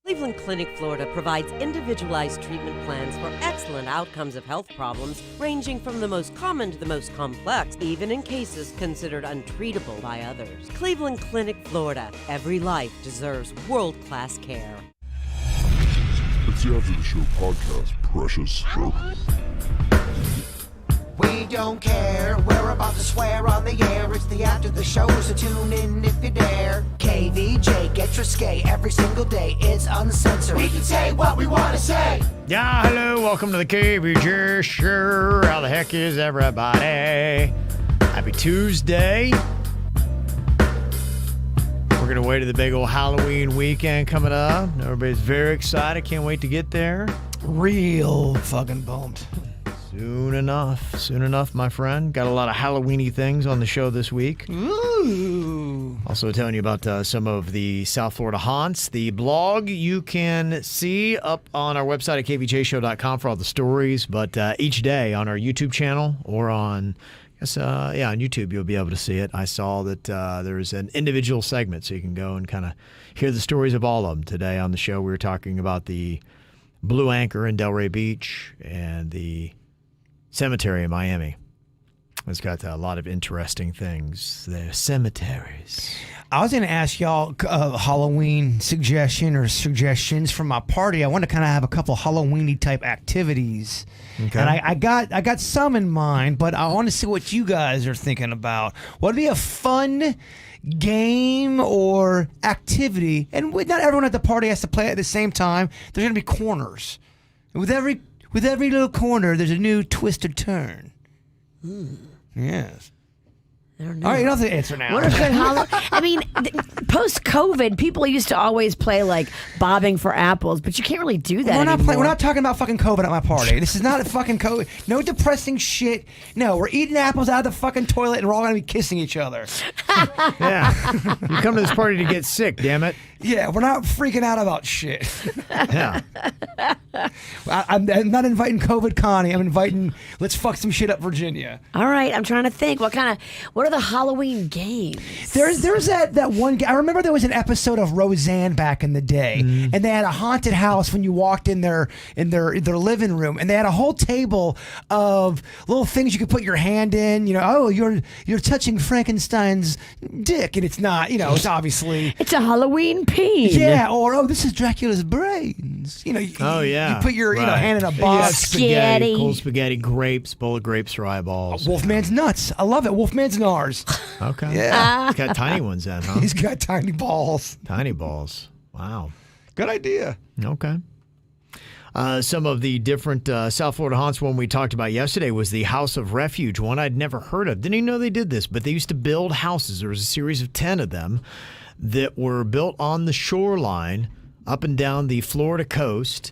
Cleveland Clinic, Florida provides individualized treatment plans for excellent outcomes of health problems ranging from the most common to the most complex, even in cases considered untreatable by others. Cleveland Clinic, Florida. Every life deserves world-class care. It's the After the Show podcast, precious. We don't care, we're about to swear on the air. It's the After the Show, so tune in if you dare. KVJ, get risque every single day. It's uncensored. We can say what we want to say. Yeah, hello, welcome to the KVJ Show. How the heck is everybody? Happy Tuesday. We're going to wait to the big old Halloween weekend coming up. Everybody's very excited. Can't wait to get there. Real fucking pumped. Soon enough, my friend. Got a lot of Halloween-y things on the show this week. Ooh. Also telling you about some of the South Florida haunts. The blog you can see up on our website at kvjshow.com for all the stories. But each day on our YouTube channel or on YouTube, you'll be able to see it. I saw that there's an individual segment, so you can go and kind of hear the stories of all of them. Today on the show, we were talking about the Blue Anchor in Delray Beach and the cemetery in Miami. It's got a lot of interesting things. The cemeteries. I was going to ask y'all a Halloween suggestions from my party. I want to kind of have a couple Halloween-y type activities. Okay. And I got some in mind, but I want to see what you guys are thinking about. What would be a fun game or activity? And not everyone at the party has to play at the same time. There's going to be corners. And with every little corner, there's a new twist or turn. Yes. I don't know. All right, you don't have to answer now. What a good I mean, post-COVID, people used to always play like bobbing for apples, but you can't really do that anymore. We're not talking about fucking COVID at my party. This is not a fucking COVID. No depressing shit. No, we're eating apples out of the fucking toilet and we're all going to be kissing each other. Yeah. You come to this party to get sick, damn it. Yeah, we're not freaking out about shit. Yeah. I'm not inviting COVID Connie. I'm inviting let's fuck some shit up Virginia. All right, I'm trying to think. What are the Halloween games? There's that one. I remember there was an episode of Roseanne back in the day, and they had a haunted house when you walked in their living room, and they had a whole table of little things you could put your hand in. You know, oh, you're touching Frankenstein's dick, and it's not. You know, it's obviously it's a Halloween peen. Yeah, or this is Dracula's brains. You know, you put your hand in a box. Spaghetti, cold spaghetti, grapes, bowl of grapes for eyeballs. Wolfman's nuts. I love it. Wolfman's nars. Okay. Yeah. He's got tiny ones then, huh? He's got tiny balls. Tiny balls. Wow. Good idea. Okay. Some of the different South Florida haunts one we talked about yesterday was the House of Refuge, one I'd never heard of. Didn't even know they did this, but they used to build houses. There was a series of 10 of them that were built on the shoreline up and down the Florida coast.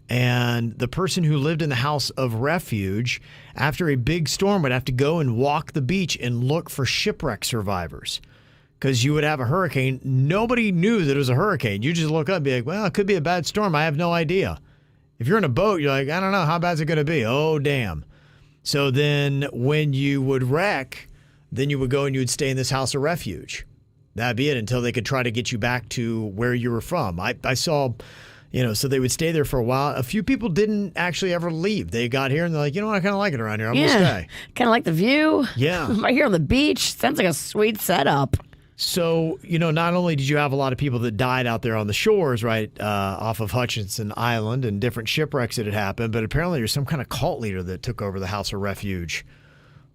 And the person who lived in the House of Refuge, after a big storm, would have to go and walk the beach and look for shipwreck survivors. Because you would have a hurricane. Nobody knew that it was a hurricane. You just look up and be like, well, it could be a bad storm. I have no idea. If you're in a boat, you're like, I don't know. How bad is it going to be? Oh, damn. So then when you would wreck, then you would go and you would stay in this House of Refuge. That'd be it until they could try to get you back to where you were from. I saw... so they would stay there for a while. A few people didn't actually ever leave. They got here and they're like, you know what, I kind of like it around here. I'm going to stay. Kind of like the view. Yeah. Right here on the beach. Sounds like a sweet setup. So, not only did you have a lot of people that died out there on the shores, right, off of Hutchinson Island and different shipwrecks that had happened, but apparently there's some kind of cult leader that took over the House of Refuge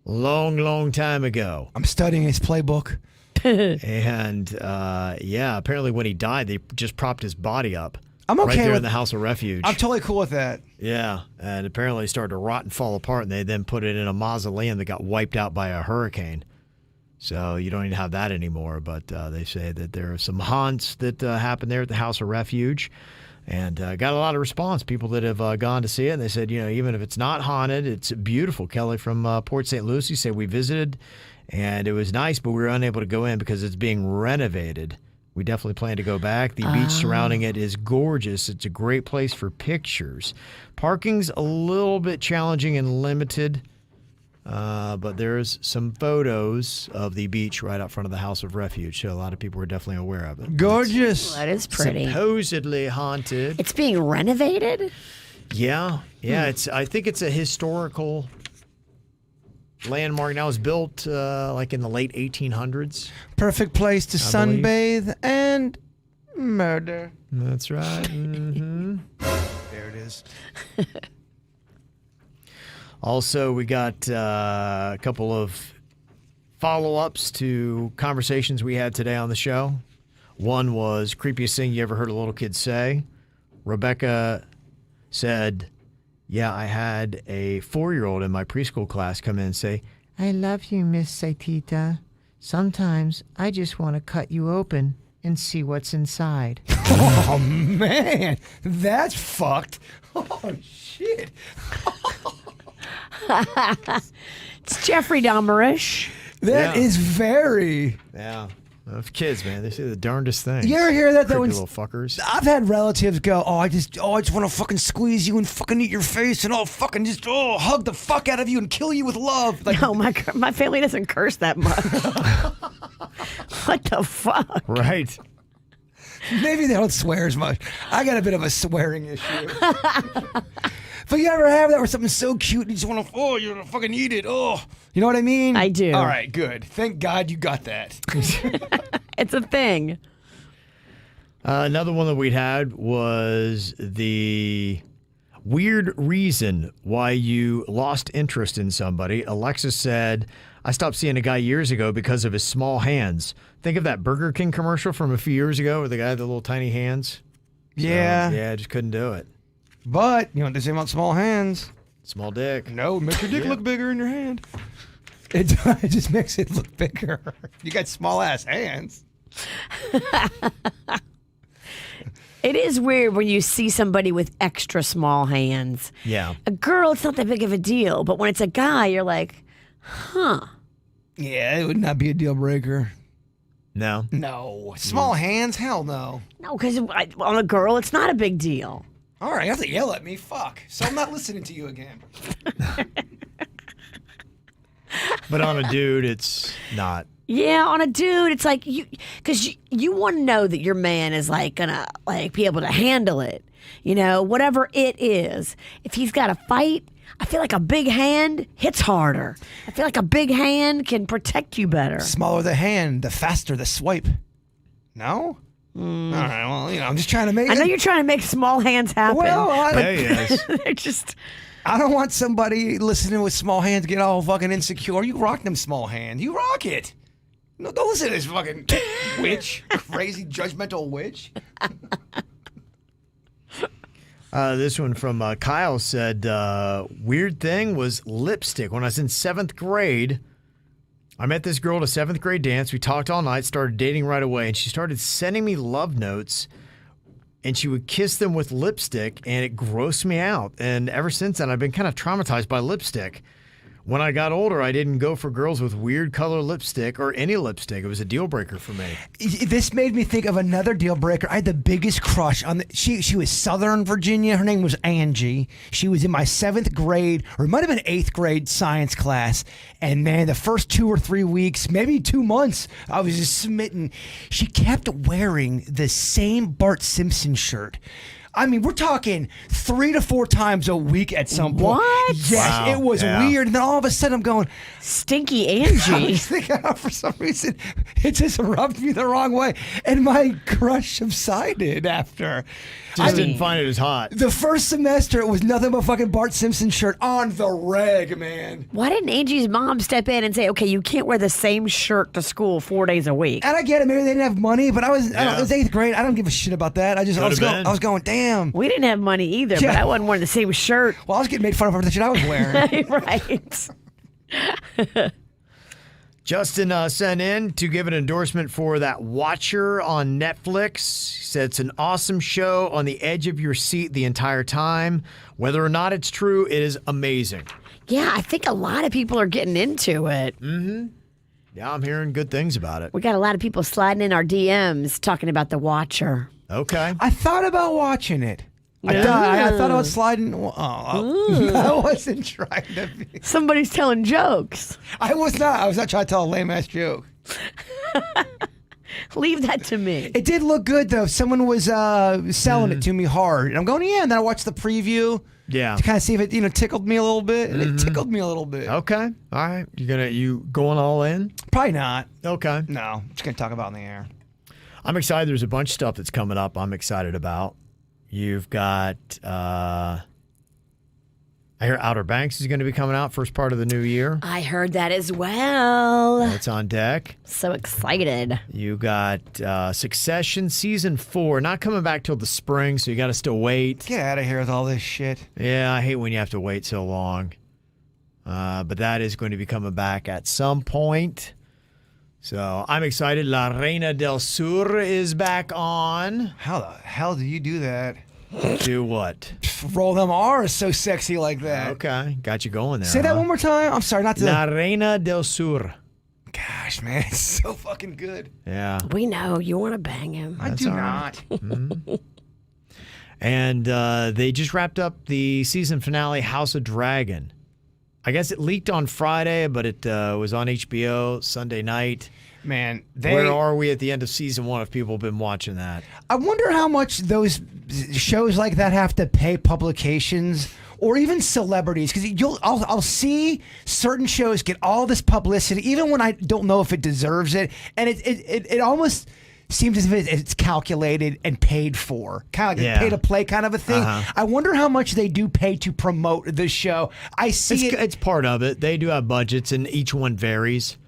long time ago. I'm studying his playbook. And, apparently when he died, they just propped his body up. I'm okay right there with in the House of Refuge. I'm totally cool with that. Yeah, and apparently it started to rot and fall apart, and they then put it in a mausoleum that got wiped out by a hurricane. So you don't even have that anymore, but they say that there are some haunts that happen there at the House of Refuge, and got a lot of response. People that have gone to see it, and they said, even if it's not haunted, it's beautiful. Kelly from Port St. Lucie said, we visited, and it was nice, but we were unable to go in because it's being renovated. We definitely plan to go back. The beach surrounding it is gorgeous. It's a great place for pictures. Parking's a little bit challenging and limited. But there's some photos of the beach right out front of the House of Refuge, so a lot of people are definitely aware of it. Gorgeous. That is pretty. Supposedly haunted. It's being renovated? Yeah. I think it's a historical landmark. Now, it was built like in the late 1800s. Perfect place to sunbathe and murder. That's right. Mm-hmm. There it is. Also, we got a couple of follow-ups to conversations we had today on the show. One was creepiest thing you ever heard a little kid say. Rebecca said, yeah, I had a 4-year-old in my preschool class come in and say, I love you, Miss Saitita. Sometimes I just want to cut you open and see what's inside. Oh, man. That's fucked. Oh, shit. It's Jeffrey Dahmerish. That is very... Yeah. Of kids, man. They say the darndest thing. You ever hear that? Creepy little fuckers. I've had relatives go, I just want to fucking squeeze you and fucking eat your face and fucking just hug the fuck out of you and kill you with love. Like, No, my family doesn't curse that much. What the fuck? Right. maybe they don't swear as much. I got a bit of a swearing issue. But you ever have that where something's so cute and you just want to, you're going to fucking eat it. Oh, you know what I mean? I do. All right, good. Thank God you got that. It's a thing. Another one that we'd had was the weird reason why you lost interest in somebody. Alexis said, I stopped seeing a guy years ago because of his small hands. Think of that Burger King commercial from a few years ago where the guy had the little tiny hands. Yeah. Yeah, I just couldn't do it. But, you know what they say about small hands? Small dick. No, it makes your dick look bigger in your hand. It just makes it look bigger. You got small ass hands. It is weird when you see somebody with extra small hands. Yeah. A girl, it's not that big of a deal. But when it's a guy, you're like, huh. Yeah, it would not be a deal breaker. No. No. Small hands? Hell no. No, because on a girl, it's not a big deal. All right, you have to yell at me. Fuck. So I'm not listening to you again. But on a dude, it's not. Yeah, on a dude, it's like because you want to know that your man is like gonna like be able to handle it. You know, whatever it is. If he's got to fight, I feel like a big hand hits harder. I feel like a big hand can protect you better. Smaller the hand, the faster the swipe. No? All right, well, you know, I'm just trying to make I know you're trying to make small hands happen. Well, There he is. they're just. I don't want somebody listening with small hands get all fucking insecure. You rock them small hands. You rock it. No, don't listen to this fucking witch. Crazy judgmental witch. This one from Kyle said, weird thing was lipstick. When I was in 7th grade, I met this girl at a 7th grade dance. We talked all night, started dating right away, and she started sending me love notes, and she would kiss them with lipstick, and it grossed me out. And ever since then, I've been kind of traumatized by lipstick. When I got older, I didn't go for girls with weird color lipstick or any lipstick. It was a deal breaker for me. This made me think of another deal breaker. I had the biggest crush on she was Southern Virginia. Her name was Angie. She was in my 7th grade, or it might have been 8th grade science class. And man, the first 2 or 3 weeks, maybe 2 months, I was just smitten. She kept wearing the same Bart Simpson shirt. I mean, we're talking 3 to 4 times a week at some point. What? Yes, Wow. it was weird. And then all of a sudden I'm going, Stinky I Angie. was thinking, for some reason, it just rubbed me the wrong way. And my crush subsided after. Just didn't find it as hot. The first semester, it was nothing but fucking Bart Simpson shirt on the reg, man. Why didn't Angie's mom step in and say, okay, you can't wear the same shirt to school 4 days a week? And I get it, maybe they didn't have money, but I was, it was 8th grade. I don't give a shit about that. I was going, damn. We didn't have money either, but Yeah. I wasn't wearing the same shirt. Well, I was getting made fun of for the shit I was wearing. Right. Justin sent in to give an endorsement for that Watcher on Netflix. He said it's an awesome show, on the edge of your seat the entire time. Whether or not it's true, it is amazing. Yeah, I think a lot of people are getting into it. Yeah, I'm hearing good things about it. We got a lot of people sliding in our DMs talking about The Watcher. Okay. I thought about watching it. I thought I was sliding. I wasn't trying to be. Somebody's telling jokes. I was not trying to tell a lame ass joke. Leave that to me. It did look good though. Someone was selling it to me hard, and I'm going, yeah. And then I watched the preview. Yeah. To kind of see if it, tickled me a little bit, and it tickled me a little bit. Okay. All right. You going all in? Probably not. Okay. No, just gonna talk about it in the air. I'm excited. There's a bunch of stuff that's coming up. I'm excited about. You've got. I hear Outer Banks is going to be coming out first part of the new year. I heard that as well. It's on deck. So excited. You got Succession season 4, not coming back till the spring, so you got to still wait. Get out of here with all this shit. Yeah, I hate when you have to wait so long. But that is going to be coming back at some point. So I'm excited. La Reina del Sur is back on. How the hell do you do that? Do what? Roll them R's so sexy like that. Okay, got you going there. Say that one more time. I'm sorry, not to. La Reina del Sur. Gosh, man, it's so fucking good. Yeah. We know you want to bang him. I do not. And they just wrapped up the season finale, House of Dragon. I guess it leaked on Friday, but it was on HBO Sunday night. Man, where are we at the end of season 1 if people have been watching that? I wonder how much those shows like that have to pay publications or even celebrities, because I'll see certain shows get all this publicity, even when I don't know if it deserves it, and it almost seems as if it's calculated and paid for, kind of like a pay to play kind of a thing. I wonder how much they do pay to promote the show. I see it's part of it. They do have budgets, and each one varies.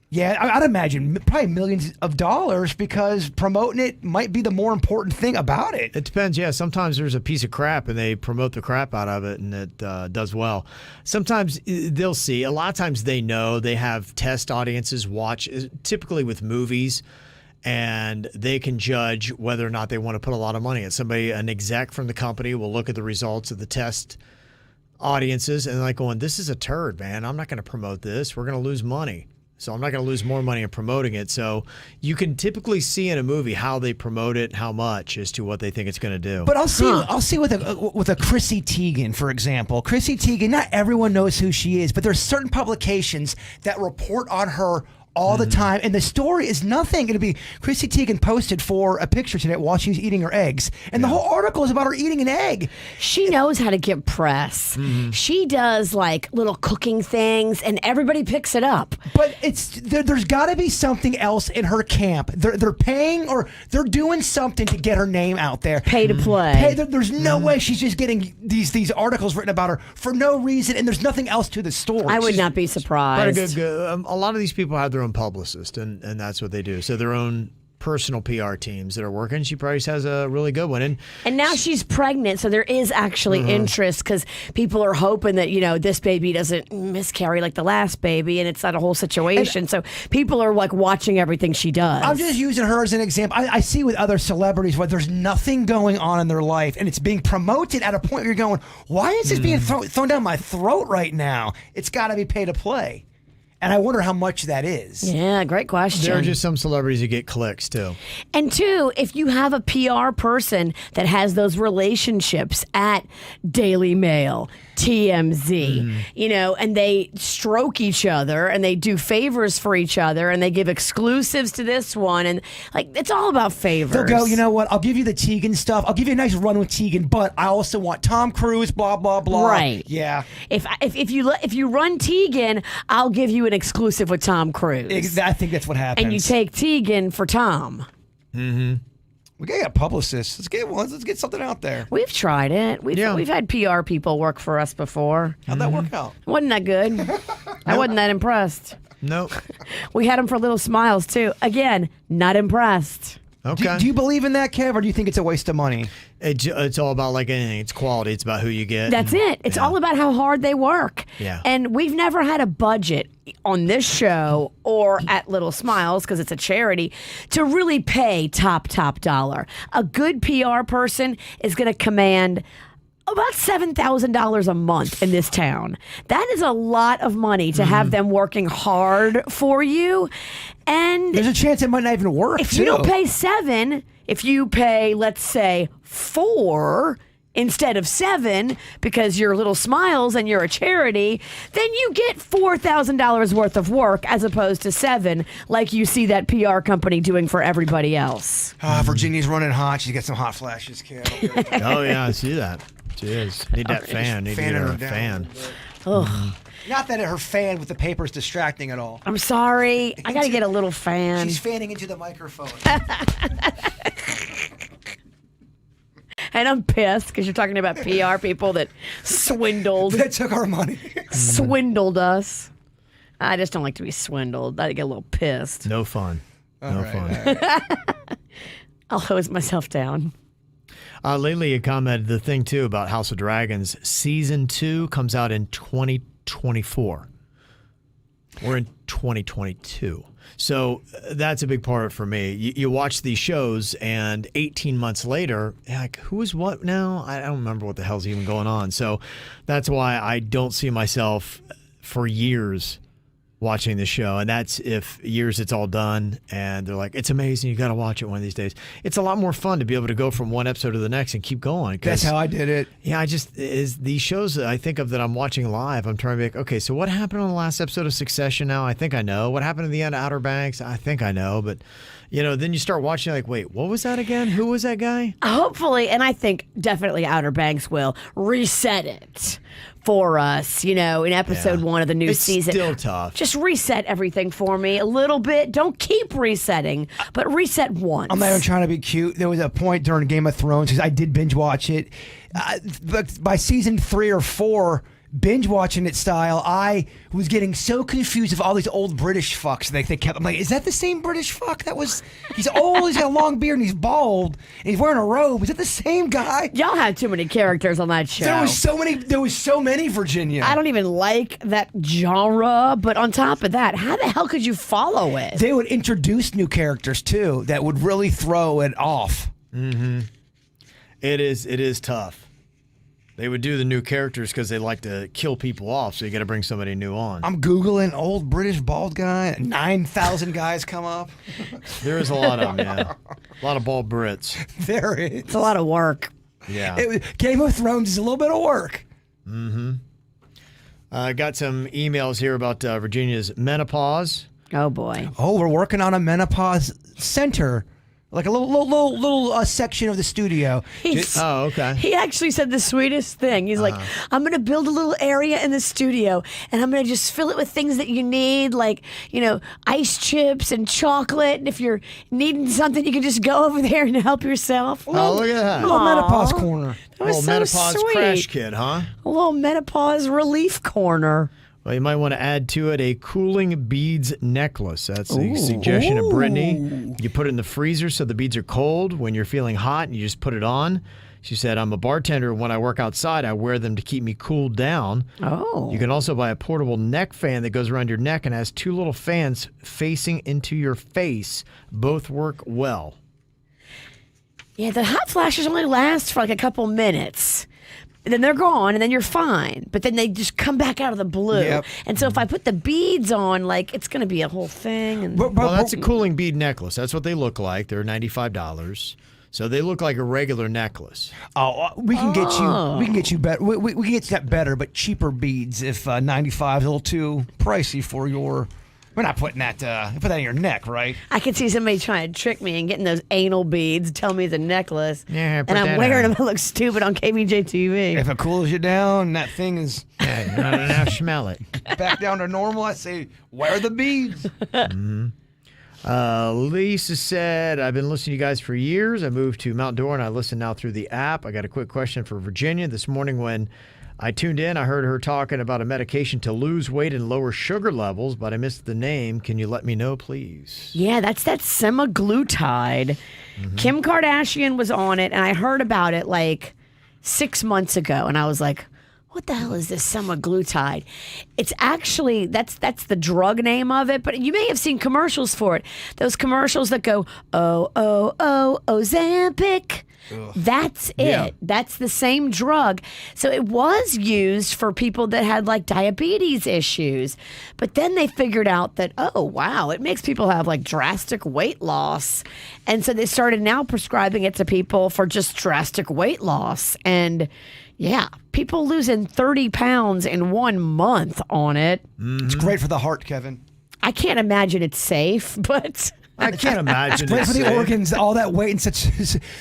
Yeah, I'd imagine probably millions of dollars, because promoting it might be the more important thing about it. It depends. Yeah, sometimes there's a piece of crap and they promote the crap out of it and it does well. Sometimes they'll see. A lot of times they know. They have test audiences watch, typically with movies, and they can judge whether or not they want to put a lot of money in. An exec from the company will look at the results of the test audiences and they're like going, this is a turd, man. I'm not going to promote this. We're going to lose money. So I'm not going to lose more money in promoting it. So you can typically see in a movie how they promote it, how much, as to what they think it's going to do. But I'll see with a Chrissy Teigen, for example. Chrissy Teigen, not everyone knows who she is, but there's certain publications that report on her all the time, and the story is nothing. It'll be Chrissy Teigen posted for a picture today while she's eating her eggs, and the whole article is about her eating an egg. She knows how to get press. She does like little cooking things, and everybody picks it up. But there's got to be something else in her camp. They're paying, or they're doing something to get her name out there. Pay to play. There's no way she's just getting these articles written about her for no reason, and there's nothing else to the story. I would not be surprised. A lot of these people have their own publicist, and that's what they do. So their own personal PR teams that are working. She probably has a really good one. And now she's pregnant, so there is actually interest, because people are hoping that, this baby doesn't miscarry like the last baby, and it's not a whole situation. So people are like watching everything she does. I'm just using her as an example. I see with other celebrities where there's nothing going on in their life, and it's being promoted at a point where you're going, why is this being thrown down my throat right now? It's got to be pay to play. And I wonder how much that is. Yeah, great question. There are just some celebrities who get clicks, too. And two, if you have a PR person that has those relationships at Daily Mail, TMZ, and they stroke each other and they do favors for each other and they give exclusives to this one, and it's all about favors. They'll go, you know what? I'll give you the Teigen stuff. I'll give you a nice run with Teigen, but I also want Tom Cruise. Blah blah blah. Right. Yeah. If you run Teigen, I'll give you an exclusive with Tom Cruise. I think that's what happens. And you take Teigen for Tom. Mm-hmm. We gotta get publicists. Let's get something out there. We've tried it. We've had PR people work for us before. How'd that work out? Wasn't that good? I wasn't that impressed. Nope. We had them for Little Smiles too. Again, not impressed. Okay. Do you believe in that, Kev, or do you think it's a waste of money? It's all about like anything. It's quality. It's about who you get. That's it. It's all about how hard they work. Yeah. And we've never had a budget on this show or at Little Smiles, because it's a charity, to really pay top dollar. A good PR person is going to command about $7,000 a month in this town. That is a lot of money to have them working hard for you. And There's a chance it might not even work. if you don't pay 7, if you pay, let's say, 4 instead of 7 because you're Little Smiles and you're a charity, then you get $4,000 worth of work as opposed to 7, like you see that PR company doing for everybody else. Virginia's running hot. She's got some hot flashes, kid. Oh, yeah, I see that. She is. Need that fan. Need to get her a fan. Ugh. Not that her fan with the paper is distracting at all. I'm sorry. I got to get a little fan. She's fanning into the microphone. And I'm pissed because you're talking about PR people that swindled. That took our money. Swindled us. I just don't like to be swindled. I get a little pissed. No fun. No fun. All right. I'll hose myself down. Lately, you commented the thing, too, about House of Dragons. Season 2 comes out in 2024. We're in 2022. So that's a big part for me. You watch these shows, and 18 months later, like, who is what now? I don't remember what the hell's even going on. So that's why I don't see myself for years watching the show. And that's if years it's all done and they're like, it's amazing, you got to watch it one of these days. It's a lot more fun to be able to go from one episode to the next and keep going. That's how I did it. Yeah, these shows that I think of that I'm watching live, I'm trying to be like, okay, so what happened on the last episode of Succession now? I think I know. What happened at the end of Outer Banks? I think I know. But, then you start watching like, wait, what was that again? Who was that guy? Hopefully, and I think definitely Outer Banks will reset it for us, in episode 1 of the new season. It's still tough. Just reset everything for me a little bit. Don't keep resetting, but reset once. I'm not even trying to be cute. There was a point during Game of Thrones, because I did binge watch it. But by season 3 or 4, binge watching it style, I was getting so confused of all these old British fucks. They kept. I'm like, is that the same British fuck? He's old. He's got a long beard and he's bald and he's wearing a robe. Is that the same guy? Y'all had too many characters on that show. There was so many, Virginia. I don't even like that genre, but on top of that, how the hell could you follow it? They would introduce new characters too that would really throw it off. Mm-hmm. It is tough. They would do the new characters because they like to kill people off, so you got to bring somebody new on. I'm Googling old British bald guy. 9,000 guys come up. There is a lot of them, yeah. A lot of bald Brits. There is. It's a lot of work. Yeah. Game of Thrones is a little bit of work. Mm-hmm. I got some emails here about Virginia's menopause. Oh, boy. Oh, we're working on a menopause center. Like a little section of the studio. Oh, okay. He actually said the sweetest thing. He's like, I'm going to build a little area in the studio, and I'm going to just fill it with things that you need, like, ice chips and chocolate. And if you're needing something, you can just go over there and help yourself. Oh, look at that. A little menopause corner. That was so menopause sweet. crash kit, huh? A little menopause relief corner. Well, you might want to add to it a cooling beads necklace. That's the suggestion of Brittany. You put it in the freezer so the beads are cold. When you're feeling hot, you just put it on. She said, I'm a bartender. When I work outside, I wear them to keep me cooled down. Oh. You can also buy a portable neck fan that goes around your neck and has 2 little fans facing into your face. Both work well. Yeah, the hot flashes only last for like a couple minutes. And then they're gone, and then you're fine. But then they just come back out of the blue. Yep. And so if I put the beads on, like, it's going to be a whole thing. And Well, that's a cooling bead necklace. That's what they look like. They're $95. So they look like a regular necklace. Oh, we can get you. We can get you better. We can get that better, but cheaper beads. If 95 is a little too pricey for your. We're not putting that. Put that in your neck, right? I can see somebody trying to trick me and getting those anal beads, tell me it's a necklace. Yeah, put and I'm that wearing on. them. I look stupid on KVJ TV. If it cools you down, that thing is Yeah, now smell it. back down to normal. I say, wear the beads. Lisa said, I've been listening to you guys for years. I moved to Mount Dora and I listen now through the app. I got a quick question for Virginia. This morning when I tuned in, I heard her talking about a medication to lose weight and lower sugar levels, but I missed the name. Can you let me know, please? Yeah, that's that semaglutide. Kim Kardashian was on it, and I heard about it like 6 months ago, and I was like, what the hell is this semaglutide? It's actually, that's the drug name of it, but you may have seen commercials for it. Those commercials that go, oh, Ozempic. That's it. Yeah. That's the same drug. So it was used for people that had like diabetes issues. But then they figured out that, oh, wow, it makes people have like drastic weight loss. And so they started now prescribing it to people for just drastic weight loss. And yeah, people losing 30 pounds in 1 month on it. It's great for the heart, Kevin. I can't imagine it's safe, but I can't imagine. Great for the safe. organs, all that weight in such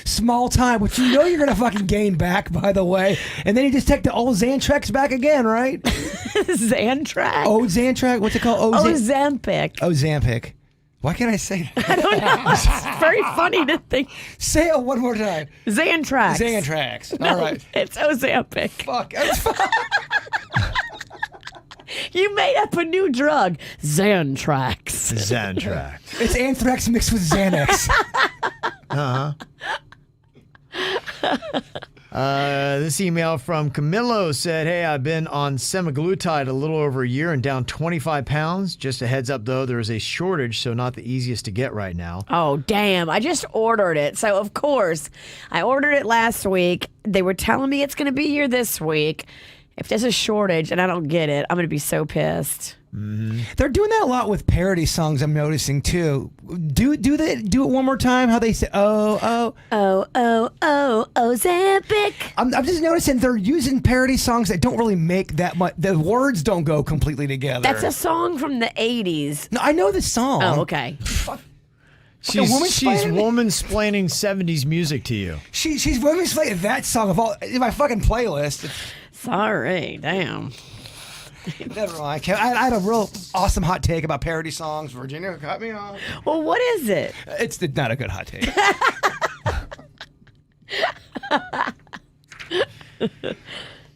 small time, which you know you're going to fucking gain back, by the way. And then you just take the old Xantrax back again, right? Xantrax. Xantrax? What's it called? Ozempic. Ozempic. Why can't I say that? I don't know. It's very funny to think. Say it one more time. Xantrax. Xantrax. No, All right. It's Ozempic. Fuck. You made up a new drug. Xantrax. Xantrax. It's anthrax mixed with Xanax. This email from Camilo said, hey, I've been on semaglutide a little over a year and down 25 pounds. Just a heads up, though, there is a shortage, so not the easiest to get right now. Oh, damn. I just ordered it. So, of course, I ordered it last week. They were telling me it's going to be here this week. If there's a shortage and I don't get it, I'm going to be so pissed. They're doing that a lot with parody songs, I'm noticing, too. Do it one more time, how they say, Ozempic. I'm just noticing they're using parody songs that don't really make that much. The words don't go completely together. That's a song from the 80s. No, I know the song. Oh, okay. She's woman-splaining? woman-splaining 70s music to you. She's women's playing that song of all in my fucking playlist. Sorry. Damn. Never mind. I had a real awesome hot take about parody songs. Virginia cut me off. Well, what is it? It's not a good hot take.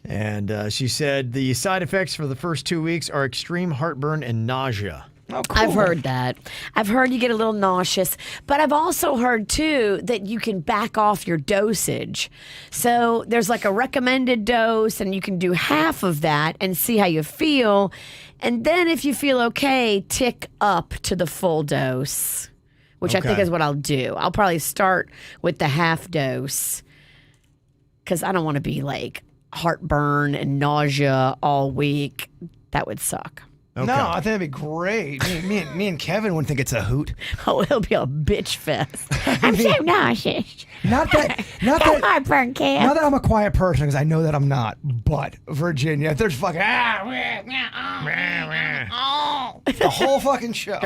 And she said the side effects for the first 2 weeks are extreme heartburn and nausea. Oh, cool. I've heard that. I've heard you get a little nauseous, but I've also heard too that you can back off your dosage. So there's like a recommended dose, and you can do half of that and see how you feel. And then if you feel okay, tick up to the full dose, which I think Okay. is what I'll do. I'll probably start with the half dose because I don't want to be like heartburn and nausea all week. That would suck. Okay. No, I think that'd be great. Me and Kevin wouldn't think it's a hoot. Oh, it'll be a bitch fest. I'm so nauseous. Not that Heartburn, Kev. Not that I'm a quiet person, because I know that I'm not. But Virginia, there's fucking the whole fucking show.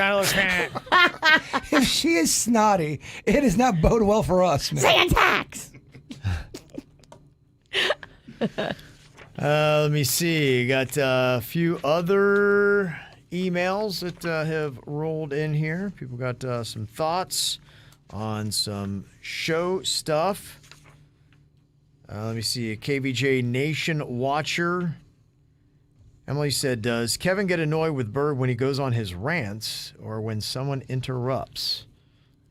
If she is snotty, it does not bode well for us, man. Xanax. Let me see. Got a few other emails that have rolled in here. People got some thoughts on some show stuff. Let me see. A KVJ Nation watcher. Emily said, does Kevin get annoyed with Bird when he goes on his rants or when someone interrupts?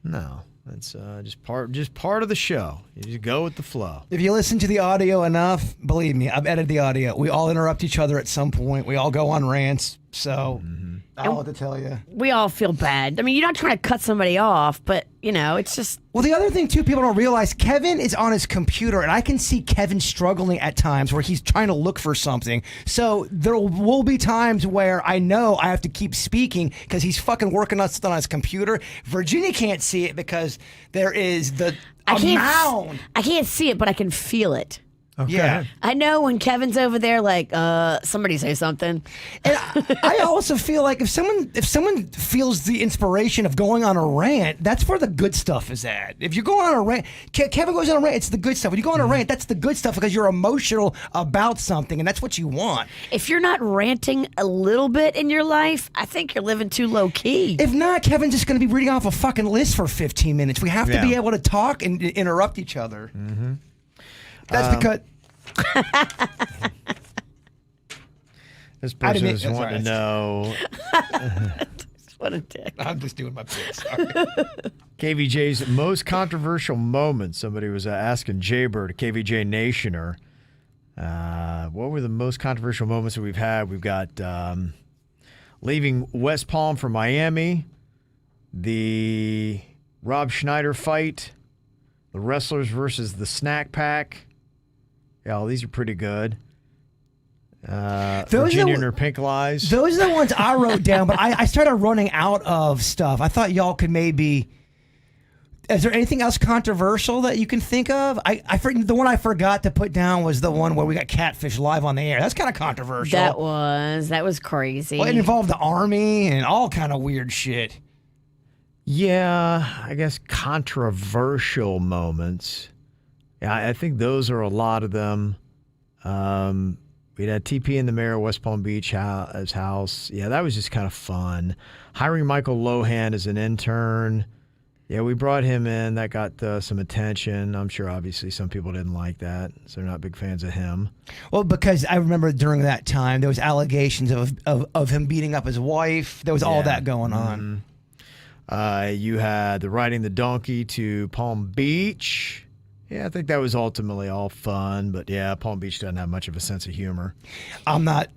No. That's just part of the show. You just go with the flow. If you listen to the audio enough, believe me, I've edited the audio. We all interrupt each other at some point. We all go on rants. So I don't know what to tell you. We all feel bad. I mean, you're not trying to cut somebody off, but, you know, it's just... Well, the other thing, too, people don't realize, Kevin is on his computer, and I can see Kevin struggling at times where he's trying to look for something. So there will be times where I know I have to keep speaking because he's fucking working on something on his computer. Virginia can't see it because there is a mound. I can't see it, but I can feel it. Okay. Yeah. I know when Kevin's over there, like, somebody say something. And I also feel like if someone feels the inspiration of going on a rant, that's where the good stuff is at. If you're going on a rant, Kevin goes on a rant, it's the good stuff. When you go on a rant, that's the good stuff because you're emotional about something, and that's what you want. If you're not ranting a little bit in your life, I think you're living too low key. If not, Kevin's just going to be reading off a fucking list for 15 minutes. We have to be able to talk and interrupt each other. Mm-hmm. That's because... This person is wanting to know. What a dick. I'm just doing my bit. Sorry. KVJ's most controversial moment. Somebody was asking Jaybird, a KVJ Nationer, what were the most controversial moments that we've had? We've got leaving West Palm for Miami, the Rob Schneider fight, The Wrestlers versus the Snack Pack. Yeah, all these are pretty good. Virginia and her Pink Lies. Those are the ones I wrote down, but I started running out of stuff. I thought y'all could maybe... Is there anything else controversial that you can think of? The one I forgot to put down was the one where we got catfish live on the air. That's kind of controversial. That was crazy. Well, it involved the Army and all kind of weird shit. Yeah, I guess controversial moments. Yeah, I think those are a lot of them. We had TP in the mayor of West Palm Beach as house. Yeah, that was just kind of fun. Hiring Michael Lohan as an intern. Yeah, we brought him in. That got some attention. I'm sure, obviously, some people didn't like that, so they're not big fans of him. Well, because I remember during that time, there was allegations of him beating up his wife. There was all that going on. You had the riding the donkey to Palm Beach. Yeah, I think that was ultimately all fun, but yeah, Palm Beach doesn't have much of a sense of humor.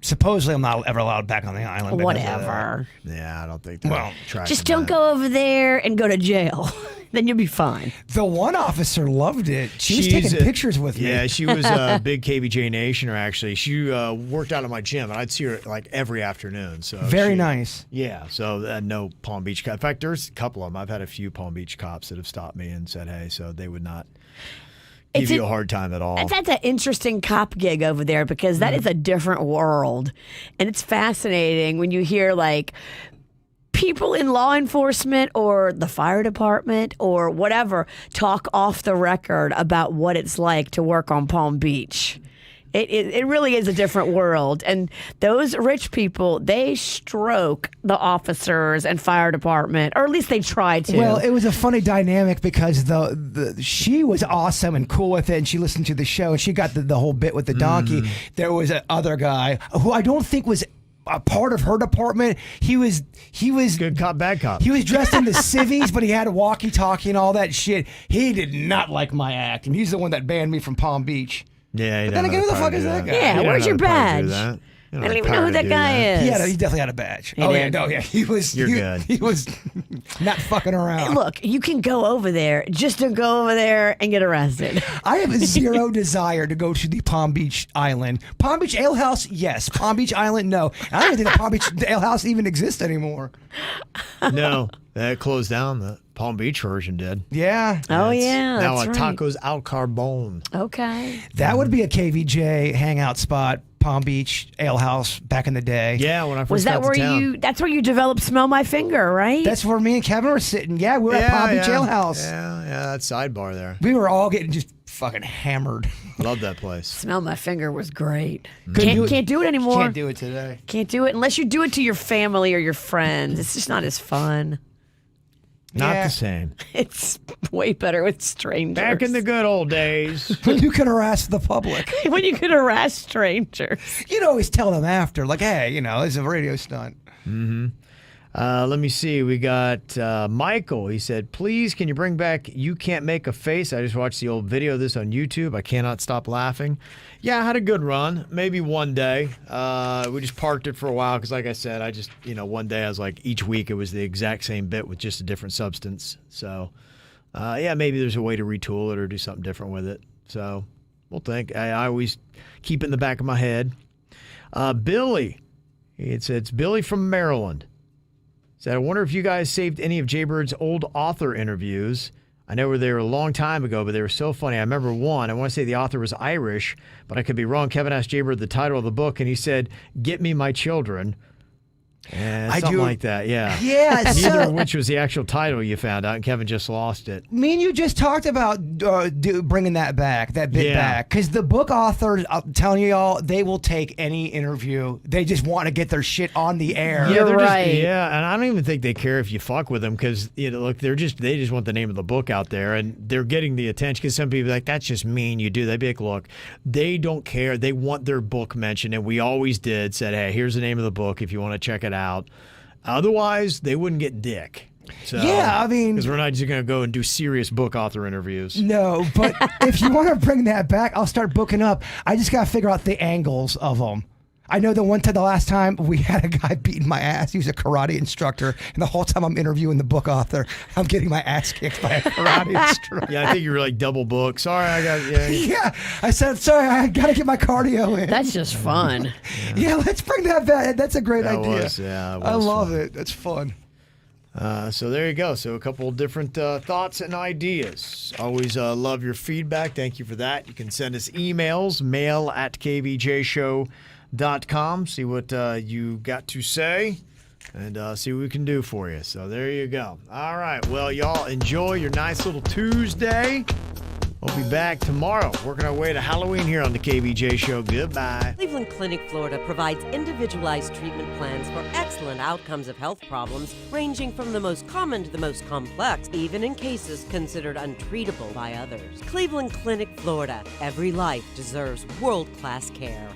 Supposedly I'm not ever allowed back on the island. Whatever. Yeah, I don't think just don't go over there and go to jail. Then you'll be fine. The one officer loved it. She's taking pictures with me. Yeah, she was a big KVJ Nationer, actually. She worked out at my gym, and I'd see her like every afternoon. So Very nice. Yeah, so no Palm Beach cops. In fact, there's a couple of them. I've had a few Palm Beach cops that have stopped me and said, hey, so they would not give you a hard time at all. That's an interesting cop gig over there because that is a different world. And it's fascinating when you hear like people in law enforcement or the fire department or whatever talk off the record about what it's like to work on Palm Beach. It really is a different world. And those rich people, they stroke the officers and fire department, or at least they try to. Well, it was a funny dynamic because she was awesome and cool with it, and she listened to the show, and she got the whole bit with the donkey. There was another guy who I don't think was a part of her department. He was good cop, bad cop. He was dressed in the civvies, but he had a walkie-talkie and all that shit. He did not like my act, and he's the one that banned me from Palm Beach. Yeah, but then again, who the fuck is that guy? Yeah, where's your badge? I don't even know who that guy is. He definitely had a badge. He was. You're good. He was not fucking around. Look, you can go over there. Just don't go over there and get arrested. I have zero desire to go to the Palm Beach Island. Palm Beach Ale House, yes. Palm Beach Island, no. I don't even think the Palm Beach Ale House even exists anymore. No, that closed down. The Palm Beach version did. Yeah. Oh, yeah. Now that's Tacos Al Carbone. Okay. That would be a KVJ hangout spot. Palm Beach Ale House back in the day. Yeah, when I first got to town. That's where you developed Smell My Finger, right? That's where me and Kevin were sitting. Yeah, we were at Palm Beach Ale House. Yeah, that sidebar there. We were all getting just fucking hammered. Love that place. Smell My Finger was great. Can't do it anymore. Can't do it today. Can't do it unless you do it to your family or your friends. It's just not as fun. Not the same. It's way better with strangers. Back in the good old days. When you can harass the public. When you can harass strangers. You'd always tell them after, like, hey, it's a radio stunt. Mm-hmm. Let me see. We got Michael. He said, please, can you bring back You Can't Make a Face? I just watched the old video of this on YouTube. I cannot stop laughing. Yeah, I had a good run. Maybe one day. We just parked it for a while because, like I said, I just, one day I was like, each week it was the exact same bit with just a different substance. So, maybe there's a way to retool it or do something different with it. So, we'll think. I always keep it in the back of my head. Billy. It's Billy from Maryland. Said, I wonder if you guys saved any of Jaybird's old author interviews. I know they were a long time ago, but they were so funny. I remember one. I want to say the author was Irish, but I could be wrong. Kevin asked Jaybird the title of the book, and he said, Get Me My Children. And something like that, yeah. Yeah. Neither of which was the actual title you found out, and Kevin just lost it. Me and you just talked about bringing that back, that bit back. Because the book authors, I'm telling you all, they will take any interview. They just want to get their shit on the air. You're right. And I don't even think they care if you fuck with them because, look, they just want the name of the book out there, and they're getting the attention because some people are like, that's just mean you do. They'd be like, look, they don't care. They want their book mentioned, and we always said, hey, here's the name of the book if you want to check it out. Otherwise, they wouldn't get dick. So, yeah, I mean, because we're not just going to go and do serious book author interviews. No, but if you want to bring that back, I'll start booking up. I just got to figure out the angles of them. I know the last time we had a guy beating my ass. He was a karate instructor, and the whole time I'm interviewing the book author, I'm getting my ass kicked by a karate instructor. Yeah, I think you were like double booked. Sorry, Yeah, I said, sorry, I got to get my cardio in. That's just fun. Yeah, let's bring that back. That's a great idea. That I was love fun. it. That's fun. So there you go. So a couple of different thoughts and ideas. Always love your feedback. Thank you for that. You can send us emails, mail@kvjshow.com. See what you got to say and see what we can do for you. So there you go. All right. Well, y'all enjoy your nice little Tuesday. We'll be back tomorrow, working our way to Halloween here on the KVJ Show. Goodbye. Cleveland Clinic, Florida provides individualized treatment plans for excellent outcomes of health problems, ranging from the most common to the most complex, even in cases considered untreatable by others. Cleveland Clinic, Florida. Every life deserves world-class care.